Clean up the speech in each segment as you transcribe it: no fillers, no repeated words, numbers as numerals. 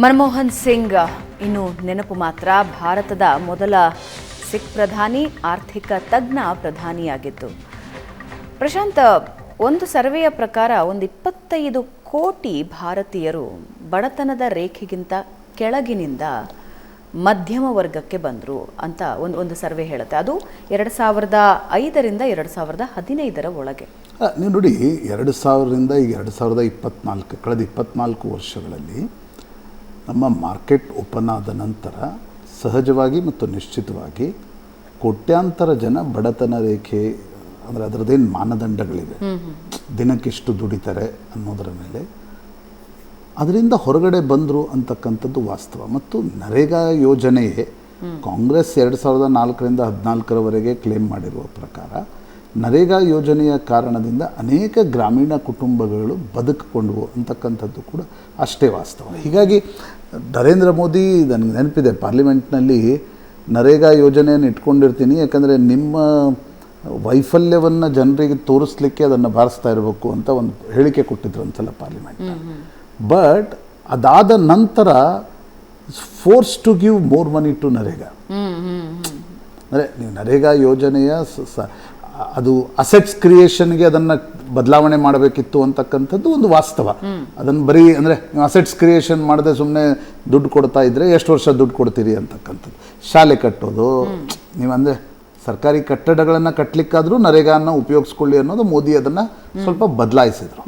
ಮನಮೋಹನ್ ಸಿಂಗ್ ಇನ್ನು ನೆನಪು ಮಾತ್ರ. ಭಾರತದ ಮೊದಲ ಸಿಖ್ ಪ್ರಧಾನಿ, ಆರ್ಥಿಕ ತಜ್ಞ ಪ್ರಧಾನಿಯಾಗಿದ್ದು. ಪ್ರಶಾಂತ್, ಒಂದು ಸರ್ವೆಯ ಪ್ರಕಾರ 25 ಕೋಟಿ ಭಾರತೀಯರು ಬಡತನದ ರೇಖೆಗಿಂತ ಕೆಳಗಿನಿಂದ ಮಧ್ಯಮ ವರ್ಗಕ್ಕೆ ಬಂದರು ಅಂತ ಒಂದು ಸರ್ವೆ ಹೇಳುತ್ತೆ. ಅದು 2005ರಿಂದ 2015 ಒಳಗೆ. ನೀವು ನೋಡಿ, 2000ರಿಂದ ಈಗ 2024 ಕಳೆದ 24 ವರ್ಷಗಳಲ್ಲಿ ನಮ್ಮ ಮಾರ್ಕೆಟ್ ಓಪನ್ ಆದ ನಂತರ ಸಹಜವಾಗಿ ಮತ್ತು ನಿಶ್ಚಿತವಾಗಿ ಕೋಟ್ಯಾಂತರ ಜನ ಬಡತನ ರೇಖೆ, ಅಂದರೆ ಅದರದ್ದೇನು ಮಾನದಂಡಗಳಿವೆ, ದಿನಕ್ಕೆಷ್ಟು ದುಡಿತಾರೆ ಅನ್ನೋದರ ಮೇಲೆ ಅದರಿಂದ ಹೊರಗಡೆ ಬಂದರು ಅಂತಕ್ಕಂಥದ್ದು ವಾಸ್ತವ. ಮತ್ತು ನರೇಗಾ ಯೋಜನೆಯೇ ಕಾಂಗ್ರೆಸ್ 2004ರಿಂದ 2014 ಕ್ಲೇಮ್ ಮಾಡಿರುವ ಪ್ರಕಾರ ನರೇಗಾ ಯೋಜನೆಯ ಕಾರಣದಿಂದ ಅನೇಕ ಗ್ರಾಮೀಣ ಕುಟುಂಬಗಳು ಬದುಕಿಕೊಂಡವು ಅಂತಕ್ಕಂಥದ್ದು ಕೂಡ ಅಷ್ಟೇ ವಾಸ್ತವ. ಹೀಗಾಗಿ ನರೇಂದ್ರ ಮೋದಿ, ನನಗೆ ನೆನಪಿದೆ, ಪಾರ್ಲಿಮೆಂಟ್ನಲ್ಲಿ ನರೇಗಾ ಯೋಜನೆಯನ್ನು ಇಟ್ಕೊಂಡಿರ್ತೀನಿ, ಯಾಕಂದರೆ ನಿಮ್ಮ ವೈಫಲ್ಯವನ್ನು ಜನರಿಗೆ ತೋರಿಸ್ಲಿಕ್ಕೆ ಅದನ್ನು ಬಾರಿಸ್ತಾ ಇರಬೇಕು ಅಂತ ಒಂದು ಹೇಳಿಕೆ ಕೊಟ್ಟಿದ್ರು ಒಂದ್ಸಲ ಪಾರ್ಲಿಮೆಂಟ್. ಬಟ್ ಅದಾದ ನಂತರ force to give more money to NREGA. ಅಂದರೆ ನೀವು ನರೇಗಾ ಯೋಜನೆಯ ಅದು ಅಸೆಟ್ಸ್ ಕ್ರಿಯೇಷನ್ಗೆ ಅದನ್ನು ಬದಲಾವಣೆ ಮಾಡಬೇಕಿತ್ತು ಅಂತಕ್ಕಂಥದ್ದು ಒಂದು ವಾಸ್ತವ. ಅದನ್ನು ಬರೀ ಅಂದರೆ ನೀವು ಅಸೆಟ್ಸ್ ಕ್ರಿಯೇಷನ್ ಮಾಡದೆ ಸುಮ್ಮನೆ ದುಡ್ಡು ಕೊಡ್ತಾ ಇದ್ದರೆ ಎಷ್ಟು ವರ್ಷ ದುಡ್ಡು ಕೊಡ್ತೀರಿ ಅಂತಕ್ಕಂಥದ್ದು. ಶಾಲೆ ಕಟ್ಟೋದು, ನೀವು ಅಂದರೆ ಸರ್ಕಾರಿ ಕಟ್ಟಡಗಳನ್ನು ಕಟ್ಟಲಿಕ್ಕಾದರೂ ನರೇಗಾನ ಉಪಯೋಗಿಸ್ಕೊಳ್ಳಿ ಅನ್ನೋದು ಮೋದಿ ಅದನ್ನು ಸ್ವಲ್ಪ ಬದಲಾಯಿಸಿದರು.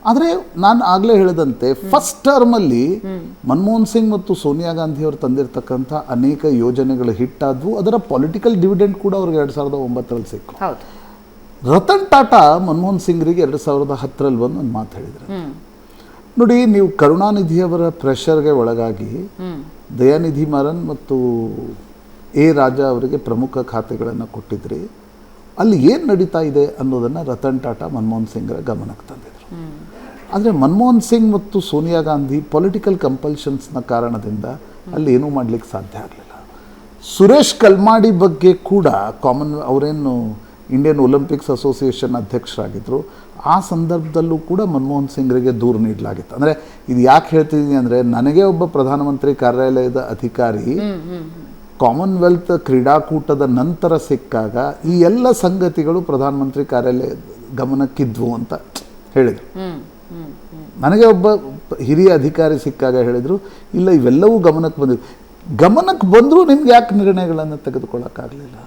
ಆದರೆ ನಾನು ಆಗಲೇ ಹೇಳಿದಂತೆ ಫಸ್ಟ್ ಟರ್ಮಲ್ಲಿ ಮನಮೋಹನ್ ಸಿಂಗ್ ಮತ್ತು ಸೋನಿಯಾ ಗಾಂಧಿ ಅವರು ತಂದಿರತಕ್ಕಂಥ ಅನೇಕ ಯೋಜನೆಗಳು ಹಿಟ್ಟಾದವು. ಅದರ ಪೊಲಿಟಿಕಲ್ ಡಿವಿಡೆಂಡ್ ಕೂಡ ಅವ್ರಿಗೆ 2009ರಲ್ಲಿ ಸಿಕ್ಕು. ರತನ್ ಟಾಟಾ ಮನಮೋಹನ್ ಸಿಂಗ್ರಿಗೆ 2010ರಲ್ಲಿ ಬಂದು ಒಂದು ಮಾತು ಹೇಳಿದರು. ನೋಡಿ, ನೀವು ಕರುಣಾನಿಧಿಯವರ ಪ್ರೆಷರ್ಗೆ ಒಳಗಾಗಿ ದಯಾನಿಧಿ ಮಾರನ್ ಮತ್ತು ಎ ರಾಜಾ ಅವರಿಗೆ ಪ್ರಮುಖ ಖಾತೆಗಳನ್ನು ಕೊಟ್ಟಿದ್ರಿ. ಅಲ್ಲಿ ಏನು ನಡೀತಾ ಇದೆ ಅನ್ನೋದನ್ನು ರತನ್ ಟಾಟಾ ಮನಮೋಹನ್ ಸಿಂಗ್ರ ಗಮನಕ್ಕೆ ತಂದಿದ್ರು. ಆದರೆ ಮನಮೋಹನ್ ಸಿಂಗ್ ಮತ್ತು ಸೋನಿಯಾ ಗಾಂಧಿ ಪೊಲಿಟಿಕಲ್ ಕಂಪಲ್ಷನ್ಸ್ನ ಕಾರಣದಿಂದ ಅಲ್ಲಿ ಏನೂ ಮಾಡಲಿಕ್ಕೆ ಸಾಧ್ಯ ಆಗಲಿಲ್ಲ. ಸುರೇಶ್ ಕಲ್ಮಾಡಿ ಬಗ್ಗೆ ಕೂಡ ಅವರೇನು ಇಂಡಿಯನ್ ಒಲಿಂಪಿಕ್ಸ್ ಅಸೋಸಿಯೇಷನ್ ಅಧ್ಯಕ್ಷರಾಗಿದ್ದರು. ಆ ಸಂದರ್ಭದಲ್ಲೂ ಕೂಡ ಮನಮೋಹನ್ ಸಿಂಗ್ರಿಗೆ ದೂರು ನೀಡಲಾಗಿತ್ತು. ಅಂದರೆ ಇದು ಯಾಕೆ ಹೇಳ್ತಿದ್ದೀನಿ ಅಂದರೆ, ನನಗೆ ಒಬ್ಬ ಪ್ರಧಾನಮಂತ್ರಿ ಕಾರ್ಯಾಲಯದ ಅಧಿಕಾರಿ ಕಾಮನ್ವೆಲ್ತ್ ಕ್ರೀಡಾಕೂಟದ ನಂತರ ಸಿಕ್ಕಾಗ ಈ ಎಲ್ಲ ಸಂಗತಿಗಳು ಪ್ರಧಾನಮಂತ್ರಿ ಕಾರ್ಯಾಲಯ ಗಮನಕ್ಕಿದ್ವು ಅಂತ ಹೇಳಿದರು. ನನಗೆ ಒಬ್ಬ ಹಿರಿಯ ಅಧಿಕಾರಿ ಸಿಕ್ಕಾಗ ಹೇಳಿದರು, ಇಲ್ಲ ಇವೆಲ್ಲವೂ ಗಮನಕ್ಕೆ ಬಂದರೂ ನಿಮ್ಗೆ ಯಾಕೆ ನಿರ್ಣಯಗಳನ್ನು ತೆಗೆದುಕೊಳ್ಳೋಕ್ಕಾಗಲಿಲ್ಲ.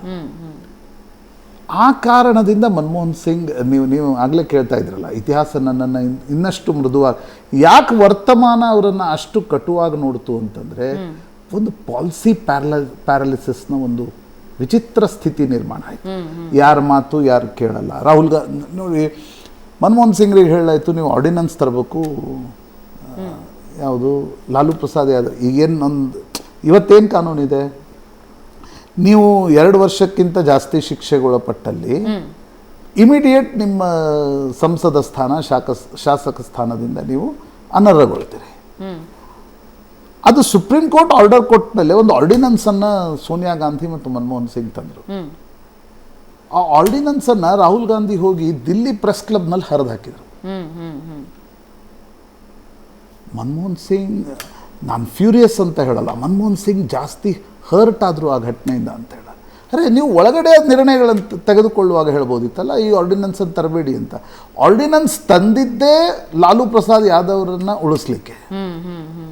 ಆ ಕಾರಣದಿಂದ ಮನಮೋಹನ್ ಸಿಂಗ್, ನೀವು ಆಗಲೇ ಕೇಳ್ತಾ ಇದ್ರಲ್ಲ, ಇತಿಹಾಸ ನನ್ನನ್ನು ಇನ್ನಷ್ಟು ಮೃದುವಾಗಿ ಯಾಕೆ ವರ್ತಮಾನ ಅವರನ್ನು ಅಷ್ಟು ಕಟುವಾಗಿ ನೋಡ್ತು ಅಂತಂದರೆ, ಒಂದು ಪಾಲಿಸಿ ಪ್ಯಾರಲಿಸಿಸ್ನ ಒಂದು ವಿಚಿತ್ರ ಸ್ಥಿತಿ ನಿರ್ಮಾಣ ಆಯಿತು. ಯಾರ ಮಾತು ಯಾರು ಕೇಳಲ್ಲ. ರಾಹುಲ್ ಗಾಂಧಿ ನೋಡಿ, ಮನಮೋಹನ್ ಸಿಂಗ್ರಿಗೆ ಹೇಳಾಯಿತು, ನೀವು ಆರ್ಡಿನೆನ್ಸ್ ತರಬೇಕು, ಯಾವುದು ಲಾಲು ಪ್ರಸಾದ್ ಯಾದವ್, ಇವತ್ತೇನು ಕಾನೂನಿದೆ, ನೀವು 2 ವರ್ಷಕ್ಕಿಂತ ಜಾಸ್ತಿ ಶಿಕ್ಷೆಗೊಳಪಟ್ಟಲ್ಲಿ ಇಮಿಡಿಯೇಟ್ ನಿಮ್ಮ ಸಂಸದ ಸ್ಥಾನ, ಶಾಸಕ ಸ್ಥಾನದಿಂದ ನೀವು ಅನರ್ಹಗೊಳ್ತೀರಿ. ಅದು ಸುಪ್ರೀಂ ಕೋರ್ಟ್ ಆರ್ಡರ್ ಕೊಟ್ಟ ಮೇಲೆ ಒಂದು ಆರ್ಡಿನೆನ್ಸನ್ನು ಸೋನಿಯಾ ಗಾಂಧಿ ಮತ್ತು ಮನಮೋಹನ್ ಸಿಂಗ್ ತಂದರು. ಆ ಆರ್ಡಿನೆನ್ಸನ್ನು ರಾಹುಲ್ ಗಾಂಧಿ ಹೋಗಿ ದಿಲ್ಲಿ ಪ್ರೆಸ್ ಕ್ಲಬ್ನಲ್ಲಿ ಹರಿದು ಹಾಕಿದರು. ಮನಮೋಹನ್ ಸಿಂಗ್, ನಾನು ಫ್ಯೂರಿಯಸ್ ಅಂತ ಹೇಳಲ್ಲ, ಮನಮೋಹನ್ ಸಿಂಗ್ ಜಾಸ್ತಿ ಹರ್ಟ್ ಆದರು ಆ ಘಟನೆಯಿಂದ ಅಂತ ಹೇಳ. ಅರೆ, ನೀವು ಒಳಗಡೆ ನಿರ್ಣಯಗಳನ್ನು ತೆಗೆದುಕೊಳ್ಳುವಾಗ ಹೇಳ್ಬೋದಿತ್ತಲ್ಲ, ಈ ಆರ್ಡಿನೆನ್ಸನ್ನು ತರಬೇಡಿ ಅಂತ. ಆರ್ಡಿನೆನ್ಸ್ ತಂದಿದ್ದೇ ಲಾಲು ಪ್ರಸಾದ್ ಯಾದವ್ ಅವರನ್ನು ಉಳಿಸ್ಲಿಕ್ಕೆ.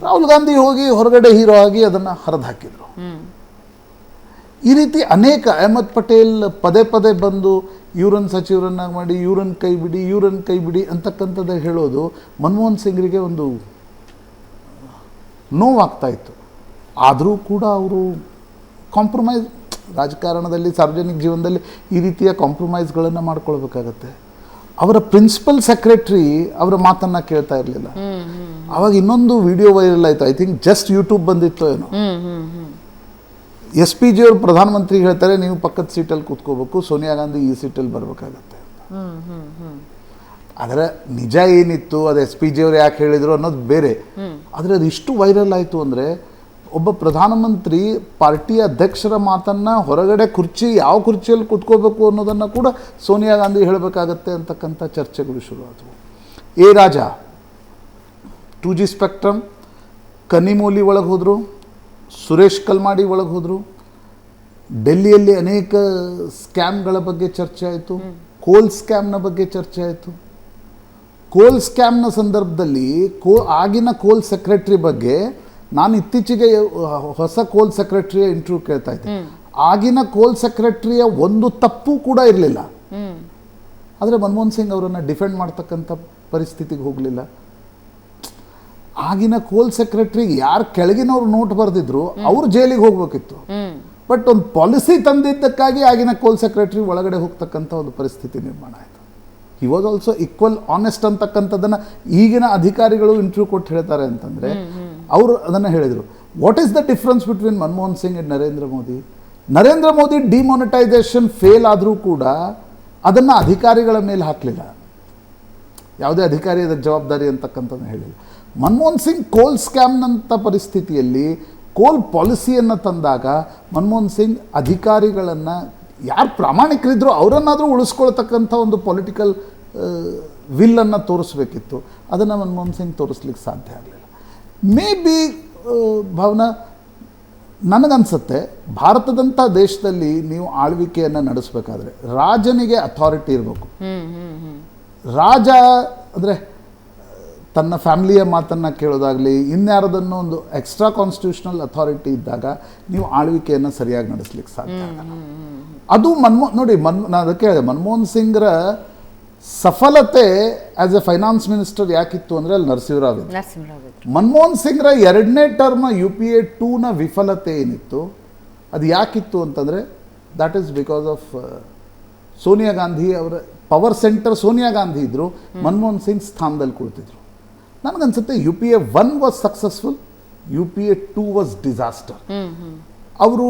ರಾಹುಲ್ ಗಾಂಧಿ ಹೋಗಿ ಹೊರಗಡೆ ಹೀರೋ ಆಗಿ ಅದನ್ನು ಹರಿದು ಹಾಕಿದರು. ಈ ರೀತಿ ಅನೇಕ, ಅಹಮದ್ ಪಟೇಲ್ ಪದೇ ಪದೇ ಬಂದು ಇವ್ರನ್ನ ಸಚಿವರನ್ನಾಗಿ ಮಾಡಿ ಇವ್ರನ್ನ ಕೈ ಬಿಡಿ ಅಂತಕ್ಕಂಥದ್ದು ಹೇಳೋದು ಮನಮೋಹನ್ ಸಿಂಗ್ರಿಗೆ ಒಂದು ನೋವಾಗ್ತಾ ಇತ್ತು. ಆದರೂ ಕೂಡ ಅವರು ಕಾಂಪ್ರಮೈಸ್, ರಾಜಕಾರಣದಲ್ಲಿ ಸಾರ್ವಜನಿಕ ಜೀವನದಲ್ಲಿ ಈ ರೀತಿಯ ಕಾಂಪ್ರಮೈಸ್ಗಳನ್ನು ಮಾಡ್ಕೊಳ್ಬೇಕಾಗತ್ತೆ. ಅವರ ಪ್ರಿನ್ಸಿಪಲ್ ಸೆಕ್ರೆಟರಿ ಅವರ ಮಾತನ್ನು ಕೇಳ್ತಾ ಇರಲಿಲ್ಲ. ಆವಾಗ ಇನ್ನೊಂದು ವಿಡಿಯೋ ವೈರಲ್ ಆಯಿತು, ಐ ಥಿಂಕ್ ಜಸ್ಟ್ ಯೂಟ್ಯೂಬ್ ಬಂದಿತ್ತು ಏನೋ. SPG ಅವರು ಪ್ರಧಾನಮಂತ್ರಿ ಹೇಳ್ತಾರೆ, ನೀವು ಪಕ್ಕದ ಸೀಟಲ್ಲಿ ಕೂತ್ಕೋಬೇಕು, ಸೋನಿಯಾ ಗಾಂಧಿ ಈ ಸೀಟಲ್ಲಿ ಬರಬೇಕಾಗತ್ತೆ. ಆದರೆ ನಿಜ ಏನಿತ್ತು, ಅದು SPG ಅವರು ಯಾಕೆ ಹೇಳಿದರು ಅನ್ನೋದು ಬೇರೆ. ಆದರೆ ಅದು ಇಷ್ಟು ವೈರಲ್ ಆಯಿತು ಅಂದರೆ, ಒಬ್ಬ ಪ್ರಧಾನಮಂತ್ರಿ ಪಾರ್ಟಿಯ ಅಧ್ಯಕ್ಷರ ಮಾತನ್ನು ಹೊರಗಡೆ ಯಾವ ಕುರ್ಚಿಯಲ್ಲಿ ಕೂತ್ಕೋಬೇಕು ಅನ್ನೋದನ್ನು ಕೂಡ ಸೋನಿಯಾ ಗಾಂಧಿ ಹೇಳಬೇಕಾಗತ್ತೆ ಅಂತಕ್ಕಂಥ ಚರ್ಚೆಗಳು ಶುರುವಾದವು. ಎ ರಾಜಾ 2G ಸ್ಪೆಕ್ಟ್ರಮ್ ಕನಿಮೋಲಿ ಒಳಗೆ ಹೋದರು, ಸುರೇಶ್ ಕಲ್ಮಾಡಿ ಒಳಗೆ ಹೋದರು. ಡೆಲ್ಲಿಯಲ್ಲಿ ಅನೇಕ ಸ್ಕ್ಯಾಮ್ಗಳ ಬಗ್ಗೆ ಚರ್ಚೆ ಆಯಿತು. ಕೋಲ್ ಸ್ಕ್ಯಾಮ್ನ ಬಗ್ಗೆ ಚರ್ಚೆ ಆಯಿತು. ಕೋಲ್ ಸ್ಕ್ಯಾಮ್ನ ಸಂದರ್ಭದಲ್ಲಿ ಆಗಿನ ಕೋಲ್ ಸೆಕ್ರೆಟರಿ ಬಗ್ಗೆ ನಾನು ಇತ್ತೀಚೆಗೆ ಹೊಸ ಕೋಲ್ ಸೆಕ್ರೆಟರಿಯ ಇಂಟರ್ವ್ಯೂ ಕೇಳ್ತಾ ಇದ್ದೆ. ಆಗಿನ ಕೋಲ್ ಸೆಕ್ರೆಟರಿಯ ಒಂದು ತಪ್ಪು ಕೂಡ ಇರಲಿಲ್ಲ. ಆದರೆ ಮನಮೋಹನ್ ಸಿಂಗ್ ಅವರನ್ನು ಡಿಫೆಂಡ್ ಮಾಡ್ತಕ್ಕಂಥ ಪರಿಸ್ಥಿತಿಗೆ ಹೋಗಲಿಲ್ಲ. ಆಗಿನ ಕೋಲ್ ಸೆಕ್ರೆಟರಿಗೆ ಯಾರು ಕೆಳಗಿನವ್ರು ನೋಟ್ ಬರೆದಿದ್ರು ಅವ್ರು ಜೈಲಿಗೆ ಹೋಗ್ಬೇಕಿತ್ತು. ಬಟ್ ಒಂದು ಪಾಲಿಸಿ ತಂದಿದ್ದಕ್ಕಾಗಿ ಆಗಿನ ಕೋಲ್ ಸೆಕ್ರೆಟರಿ ಒಳಗಡೆ ಹೋಗ್ತಕ್ಕಂಥ ಒಂದು ಪರಿಸ್ಥಿತಿ ನಿರ್ಮಾಣ ಆಯಿತು. He was also equal honest ಅಂತಕ್ಕಂಥದ್ದನ್ನು ಈಗಿನ ಅಧಿಕಾರಿಗಳು ಇಂಟರ್ವ್ಯೂ ಕೊಟ್ಟು ಹೇಳ್ತಾರೆ ಅಂತಂದರೆ ಅವರು ಅದನ್ನು ಹೇಳಿದರು. What is the difference between Manmohan Singh and Narendra Modi? Narendra Modi demonetisation fail ಆದರೂ ಕೂಡ ಅದನ್ನು ಅಧಿಕಾರಿಗಳ ಮೇಲೆ ಹಾಕಲಿಲ್ಲ. ಯಾವುದೇ ಅಧಿಕಾರಿ ಅದಕ್ಕೆ ಜವಾಬ್ದಾರಿ ಅಂತಕ್ಕಂಥದ್ದು ಹೇಳಿಲ್ಲ. ಮನಮೋಹನ್ ಸಿಂಗ್ ಕೋಲ್ ಸ್ಕ್ಯಾಮ್ನಂಥ ಪರಿಸ್ಥಿತಿಯಲ್ಲಿ ಕೋಲ್ ಪಾಲಿಸಿಯನ್ನು ತಂದಾಗ ಮನಮೋಹನ್ ಸಿಂಗ್ ಅಧಿಕಾರಿಗಳನ್ನು ಯಾರು ಪ್ರಾಮಾಣಿಕರಿದ್ದರೂ ಅವರನ್ನಾದರೂ ಉಳಿಸ್ಕೊಳ್ತಕ್ಕಂಥ ಒಂದು ಪೊಲಿಟಿಕಲ್ ವಿಲ್ಲನ್ನು ತೋರಿಸ್ಬೇಕಿತ್ತು. ಅದನ್ನು ಮನಮೋಹನ್ ಸಿಂಗ್ ತೋರಿಸ್ಲಿಕ್ಕೆ ಸಾಧ್ಯ ಆಗಲಿಲ್ಲ. ಮೇ ಬಿ ಭಾವನಾ, ನನಗನ್ಸುತ್ತೆ ಭಾರತದಂಥ ದೇಶದಲ್ಲಿ ನೀವು ಆಳ್ವಿಕೆಯನ್ನು ನಡೆಸಬೇಕಾದ್ರೆ ರಾಜನಿಗೆ ಅಥಾರಿಟಿ ಇರಬೇಕು. ರಾಜ ಅಂದರೆ ತನ್ನ ಫ್ಯಾಮಿಲಿಯ ಮಾತನ್ನು ಕೇಳೋದಾಗಲಿ, ಇನ್ಯಾರದನ್ನು ಒಂದು ಎಕ್ಸ್ಟ್ರಾ ಕಾನ್ಸ್ಟಿಟ್ಯೂಷನಲ್ ಅಥಾರಿಟಿ ಇದ್ದಾಗ ನೀವು ಆಳ್ವಿಕೆಯನ್ನು ಸರಿಯಾಗಿ ನಡೆಸಲಿಕ್ಕೆ ಸಾಧ್ಯ ಆಗಲ್ಲ. ಅದು ನೋಡಿ ನಾನು ಅದಕ್ಕೆ ಹೇಳಿದೆ, ಮನಮೋಹನ್ ಸಿಂಗ್ರ ಸಫಲತೆ ಆ್ಯಸ್ ಎ ಫೈನಾನ್ಸ್ ಮಿನಿಸ್ಟರ್ ಯಾಕಿತ್ತು ಅಂದರೆ ಅಲ್ಲಿ ನರಸಿಂಹರಾವ್ ಇದ್ರು. ಮನಮೋಹನ್ ಸಿಂಗ್ರ 2ನೇ ಟರ್ಮ್ UPA 2ನ ವಿಫಲತೆ ಏನಿತ್ತು ಅದು ಯಾಕಿತ್ತು ಅಂತಂದರೆ that is because of Sonia Gandhi ಅವರ ಪವರ್ ಸೆಂಟರ್. ಸೋನಿಯಾ ಗಾಂಧಿ ಇದ್ದರು, ಮನಮೋಹನ್ ಸಿಂಗ್ ಸ್ಥಾನದಲ್ಲಿ ಕುಳಿತಿದ್ರು. ನನಗನ್ಸುತ್ತೆ UPA 1 was successful, UPA 2 was disaster. ಅವರು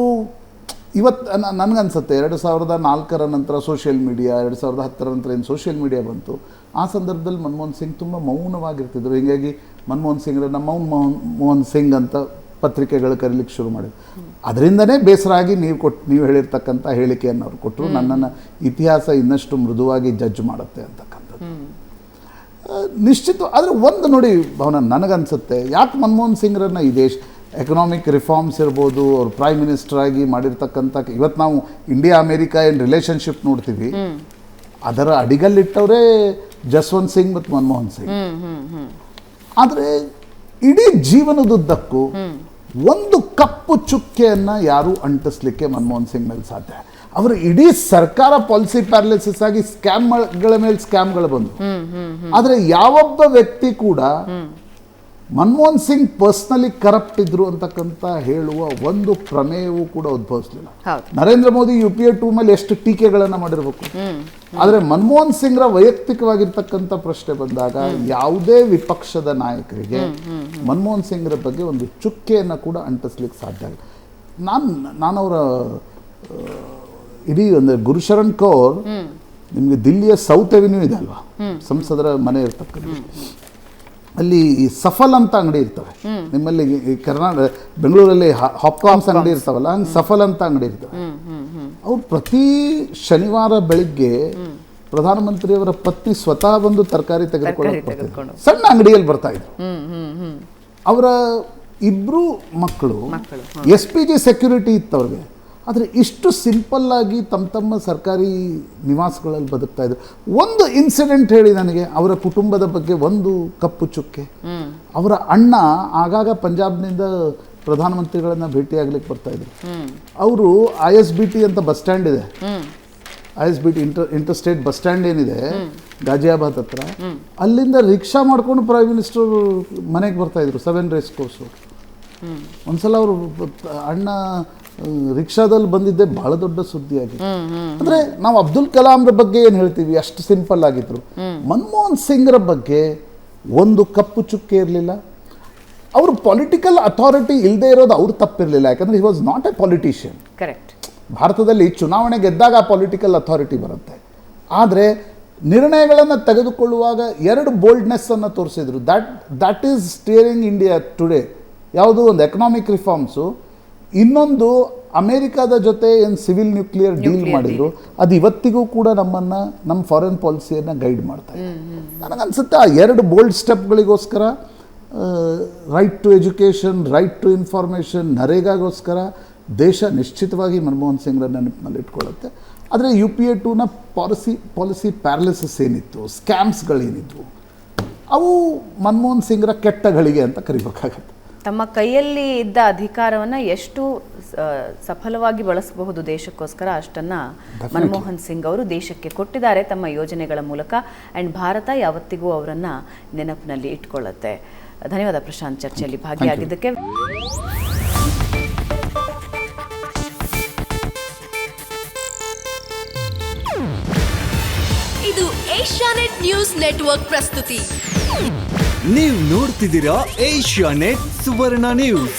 ಇವತ್ತು ನನಗನ್ಸುತ್ತೆ 2004ರ ನಂತರ ಸೋಷಿಯಲ್ ಮೀಡಿಯಾ, 2010ರ ನಂತರ ಏನು ಸೋಷಿಯಲ್ ಮೀಡಿಯಾ ಬಂತು, ಆ ಸಂದರ್ಭದಲ್ಲಿ ಮನಮೋಹನ್ ಸಿಂಗ್ ತುಂಬ ಮೌನವಾಗಿರ್ತಿದ್ರು. ಹೀಗಾಗಿ ಮನಮೋಹನ್ ಸಿಂಗ್ರನ್ನ ಮೋಹನ್ ಸಿಂಗ್ ಅಂತ ಪತ್ರಿಕೆಗಳು ಕರೀಲಿಕ್ಕೆ ಶುರು ಮಾಡಿದ್ರು. ಅದರಿಂದನೇ ಬೇಸರ ಆಗಿ ನೀವು ಹೇಳಿರ್ತಕ್ಕಂಥ ಹೇಳಿಕೆಯನ್ನು ಅವ್ರು ಕೊಟ್ಟರು, ನನ್ನನ್ನು ಇತಿಹಾಸ ಇನ್ನಷ್ಟು ಮೃದುವಾಗಿ ಜಡ್ಜ್ ಮಾಡುತ್ತೆ ಅಂತಕ್ಕಂಥದ್ದು ನಿಶ್ಚಿತ. ಆದರೆ ಒಂದು ನೋಡಿ ಭಾವನ, ನನಗನ್ಸುತ್ತೆ ಯಾಕೆ ಮನಮೋಹನ್ ಸಿಂಗ್ರನ್ನ ಈ ದೇಶ ಎಕನಾಮಿಕ್ ರಿಫಾರ್ಮ್ಸ್ ಇರ್ಬೋದು, ಅವ್ರು ಪ್ರೈಮ್ ಮಿನಿಸ್ಟರ್ ಆಗಿ ಮಾಡಿರ್ತಕ್ಕಂಥ, ಇವತ್ತು ನಾವು ಇಂಡಿಯಾ ಅಮೇರಿಕಾ ಏನು ರಿಲೇಷನ್ಶಿಪ್ ನೋಡ್ತೀವಿ, ಅದರ ಅಡಿಗಲ್ಲಿಟ್ಟವರೇ ಜಸ್ವಂತ್ ಸಿಂಗ್ ಮತ್ತು ಮನಮೋಹನ್ ಸಿಂಗ್. ಆದರೆ ಇಡೀ ಜೀವನದುದ್ದಕ್ಕೂ ಒಂದು ಕಪ್ಪು ಚುಕ್ಕೆಯನ್ನು ಯಾರೂ ಅಂಟಿಸ್ಲಿಕ್ಕೆ ಮನಮೋಹನ್ ಸಿಂಗ್ ಮೇಲೆ ಸಾಧ್ಯ. ಅವರು ಇಡೀ ಸರ್ಕಾರ ಪಾಲಿಸಿ ಪ್ಯಾರಲಿಸಿಸ್ ಆಗಿ ಸ್ಕ್ಯಾಮ್ಗಳ ಮೇಲೆ ಸ್ಕ್ಯಾಮ್ಗಳು ಬಂದು, ಆದರೆ ಯಾವೊಬ್ಬ ವ್ಯಕ್ತಿ ಕೂಡ ಮನಮೋಹನ್ ಸಿಂಗ್ ಪರ್ಸ್ನಲಿ ಕರಪ್ಟ್ ಇದ್ರು ಅಂತಕ್ಕಂಥ ಹೇಳುವ ಒಂದು ಪ್ರಮೇಯವೂ ಕೂಡ ಉದ್ಭವಿಸಲಿಲ್ಲ. ನರೇಂದ್ರ ಮೋದಿ UPA 2 ಮೇಲೆ ಎಷ್ಟು ಟೀಕೆಗಳನ್ನು ಮಾಡಿರಬೇಕು, ಆದರೆ ಮನಮೋಹನ್ ಸಿಂಗ್ರ ವೈಯಕ್ತಿಕವಾಗಿರ್ತಕ್ಕಂಥ ಪ್ರಶ್ನೆ ಬಂದಾಗ ಯಾವುದೇ ವಿಪಕ್ಷದ ನಾಯಕರಿಗೆ ಮನಮೋಹನ್ ಸಿಂಗ್ರ ಬಗ್ಗೆ ಒಂದು ಚುಕ್ಕೆಯನ್ನು ಕೂಡ ಅಂಟಿಸ್ಲಿಕ್ಕೆ ಸಾಧ್ಯ ಇಲ್ಲ. ನಾನು ಅವರ ಇಡೀ ಅಂದರೆ ಗುರುಶರಣ್ ಕೌರ್, ನಿಮಗೆ ದಿಲ್ಲಿಯ ಸೌತ್ ಅವೆನ್ಯೂ ಇದೆ ಅಲ್ವಾ, ಸಂಸದರ ಮನೆ ಇರ್ತಕ್ಕಂಥ, ಅಲ್ಲಿ ಸಫಲ್ ಅಂತ ಅಂಗಡಿ ಇರ್ತವೆ. ನಿಮ್ಮಲ್ಲಿ ಬೆಂಗಳೂರಲ್ಲಿ ಹಾಪ್ಕಾಮ್ಸ್ ಅಂಗಡಿ ಇರ್ತಾವಲ್ಲ, ಹಂಗೆ ಸಫಲ್ ಅಂತ ಅಂಗಡಿ ಇರ್ತವೆ. ಅವ್ರು ಪ್ರತಿ ಶನಿವಾರ ಬೆಳಿಗ್ಗೆ ಪ್ರಧಾನಮಂತ್ರಿಯವರ ಪತ್ನಿ ಸ್ವತಃ ಬಂದು ತರಕಾರಿ ತೆಗೆದುಕೊಳ್ಳೋಕೆ ಸಣ್ಣ ಅಂಗಡಿಯಲ್ಲಿ ಬರ್ತಾ ಇದ್ರು. ಅವರ 2 ಮಕ್ಕಳು SPG ಸೆಕ್ಯೂರಿಟಿ ಇತ್ತು ಅವ್ರಿಗೆ. ಆದರೆ ಇಷ್ಟು ಸಿಂಪಲ್ಲಾಗಿ ತಮ್ಮ ಸರ್ಕಾರಿ ನಿವಾಸಗಳಲ್ಲಿ ಬದುಕ್ತಾ ಇದ್ರು. ಒಂದು ಇನ್ಸಿಡೆಂಟ್ ಹೇಳಿ ನನಗೆ ಅವರ ಕುಟುಂಬದ ಬಗ್ಗೆ ಒಂದು ಕಪ್ಪು ಚುಕ್ಕೆ. ಅವರ ಅಣ್ಣ ಆಗಾಗ ಪಂಜಾಬ್ನಿಂದ ಪ್ರಧಾನಮಂತ್ರಿಗಳನ್ನ ಭೇಟಿಯಾಗ್ಲಿಕ್ಕೆ ಬರ್ತಾ ಇದ್ರು. ಅವರು ISBT ಅಂತ ಬಸ್ ಸ್ಟ್ಯಾಂಡ್ ಇದೆ, ISBT ಇಂಟರ್ಸ್ಟೇಟ್ ಬಸ್ ಸ್ಟ್ಯಾಂಡ್ ಏನಿದೆ ಗಾಜಿಯಾಬಾದ್ ಹತ್ರ, ಅಲ್ಲಿಂದ ರಿಕ್ಷಾ ಮಾಡ್ಕೊಂಡು ಪ್ರೈಮ್ ಮಿನಿಸ್ಟರ್ ಮನೆಗೆ ಬರ್ತಾ ಇದ್ರು 7 ರೇಸ್ ಕೋರ್ಸು. ಒಂದ್ಸಲ ಅವರು ಅಣ್ಣ ರಿಕ್ಷಾದಲ್ಲಿ ಬಂದಿದ್ದೆ ಬಹಳ ದೊಡ್ಡ ಸುದ್ದಿಯಾಗಿ. ಅಂದ್ರೆ ನಾವು ಅಬ್ದುಲ್ ಕಲಾಂರ ಬಗ್ಗೆ ಏನು ಹೇಳ್ತೀವಿ ಅಷ್ಟು ಸಿಂಪಲ್ ಆಗಿದ್ರು. ಮನಮೋಹನ್ ಸಿಂಗ್ರ ಬಗ್ಗೆ ಒಂದು ಕಪ್ಪು ಚುಕ್ಕೆ ಇರಲಿಲ್ಲ. ಅವರು ಪೊಲಿಟಿಕಲ್ ಅಥಾರಿಟಿ ಇಲ್ಲದೆ ಇರೋದು ಅವ್ರು ತಪ್ಪಿರಲಿಲ್ಲ, ಯಾಕಂದ್ರೆ he was not A politician. Correct. ಭಾರತದಲ್ಲಿ ಚುನಾವಣೆ ಗೆದ್ದಾಗ ಆ ಪೊಲಿಟಿಕಲ್ ಅಥಾರಿಟಿ ಬರುತ್ತೆ. ಆದರೆ ನಿರ್ಣಯಗಳನ್ನು ತೆಗೆದುಕೊಳ್ಳುವಾಗ 2 ಬೋಲ್ಡ್ನೆಸ್ ಅನ್ನು ತೋರಿಸಿದ್ರು. That is steering India today. ಯಾವುದು ಒಂದು ಎಕನಾಮಿಕ್ ರಿಫಾರ್ಮ್ಸು, ಇನ್ನೊಂದು ಅಮೇರಿಕಾದ ಜೊತೆ ಏನು ಸಿವಿಲ್ ನ್ಯೂಕ್ಲಿಯರ್ ಡೀಲ್ ಮಾಡಿದ್ರು, ಅದು ಇವತ್ತಿಗೂ ಕೂಡ ನಮ್ಮ ಫಾರಿನ್ ಪಾಲಿಸಿಯನ್ನು ಗೈಡ್ ಮಾಡ್ತಾ ಇದೆ. ನನಗನ್ಸುತ್ತೆ ಆ 2 ಬೋಲ್ಡ್ ಸ್ಟೆಪ್ಗಳಿಗೋಸ್ಕರ right to education, right to information, ನರೇಗಾಗೋಸ್ಕರ ದೇಶ ನಿಶ್ಚಿತವಾಗಿ ಮನಮೋಹನ್ ಸಿಂಗ್ರ ನೆನಪಿನಲ್ಲಿ ಇಟ್ಕೊಳ್ಳುತ್ತೆ. ಆದರೆ UPA 2ನ ಪಾಲಿಸಿ ಪ್ಯಾರಲಿಸಿಸ್ ಏನಿತ್ತು, ಸ್ಕ್ಯಾಮ್ಸ್ಗಳೇನಿದ್ವು, ಅವು ಮನಮೋಹನ್ ಸಿಂಗ್ರ ಕೆಟ್ಟ ಗಳಿಗೆ ಅಂತ ಕರಿಬೇಕಾಗತ್ತೆ. ತಮ್ಮ ಕೈಯಲ್ಲಿ ಇದ್ದ ಅಧಿಕಾರವನ್ನು ಎಷ್ಟು ಸಫಲವಾಗಿ ಬಳಸಬಹುದು ದೇಶಕ್ಕೋಸ್ಕರ ಅಷ್ಟನ್ನು ಮನಮೋಹನ್ ಸಿಂಗ್ ಅವರು ದೇಶಕ್ಕೆ ಕೊಟ್ಟಿದ್ದಾರೆ ತಮ್ಮ ಯೋಜನೆಗಳ ಮೂಲಕ. ಆ್ಯಂಡ್ ಭಾರತ ಯಾವತ್ತಿಗೂ ಅವರನ್ನು ನೆನಪಿನಲ್ಲಿ ಇಟ್ಕೊಳ್ಳುತ್ತೆ. ಧನ್ಯವಾದ ಪ್ರಶಾಂತ್, ಚರ್ಚೆಯಲ್ಲಿ ಭಾಗಿಯಾಗಿದ್ದಕ್ಕೆ. ಇದು ಏಷ್ಯಾನೆಟ್ ನ್ಯೂಸ್ ನೆಟ್ವರ್ಕ್ ಪ್ರಸ್ತುತಿ. ನೀವು ನೋಡ್ತಿದ್ದೀರಾ ಏಷ್ಯಾನೆಟ್ ಸುವರ್ಣ ನ್ಯೂಸ್.